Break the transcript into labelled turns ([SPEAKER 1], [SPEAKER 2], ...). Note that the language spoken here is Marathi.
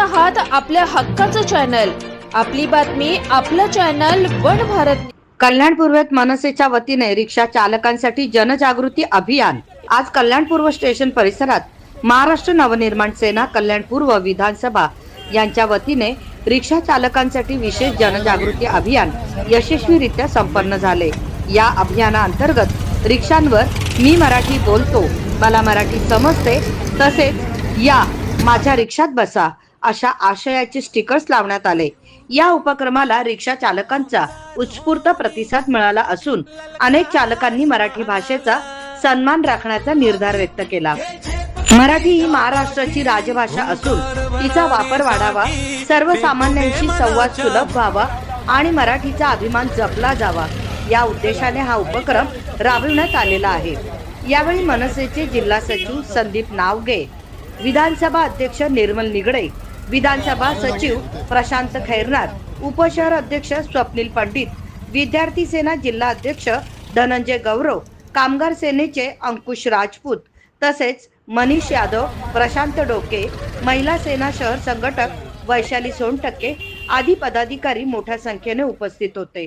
[SPEAKER 1] आहात आपल्या हक्काचं चॅनल, आपली बातमी आपलं चॅनल वन भारत।
[SPEAKER 2] कल्याण पूर्वेत मनसेच्या वतीने रिक्षा चालकांसाठी जनजागृती अभियान। आज कल्याण पूर्व स्टेशन परिसरात महाराष्ट्र नवनिर्माण सेना कल्याण पूर्व विधानसभा यांच्या वतीने रिक्षा चालकांसाठी विशेष जनजागृती अभियान यशस्वीरित्या संपन्न झाले। या अभियानाअंतर्गत रिक्षांवर मी मराठी बोलतो, मला मराठी समजते, तसेच या माझ्या रिक्षात बसा अशा आशयाचे स्टिकर्स लावण्यात आले। या उपक्रमाला रिक्षा चालकांचा उत्स्फूर्त प्रतिसाद मिळाला असून अनेक चालकांनी मराठी भाषेचा सन्मान राखण्याचा निर्धार व्यक्त केला। मराठी ही महाराष्ट्राची राजभाषा असून तिचा वापर वाढावा, सर्वसामान्यांशी संवाद सुलभ व्हावा आणि मराठीचा अभिमान जपला जावा या उद्देशाने हा उपक्रम राबविण्यात आलेला आहे। यावेळी मनसेचे जिल्हा सचिव संदीप नावगे, विधानसभा अध्यक्ष निर्मल निगडे, विधानसभा सचिव प्रशांत खैरनार, उपशहर अध्यक्ष स्वप्नील पंडित, विद्यार्थी सेना जिल्हा अध्यक्ष धनंजय गौरव, कामगार सेनेचे अंकुश राजपूत, तसेच मनीष यादव, प्रशांत डोके, महिला सेना शहर संघटक वैशाली सोनटक्के आदी पदाधिकारी मोठ्या संख्येने उपस्थित होते।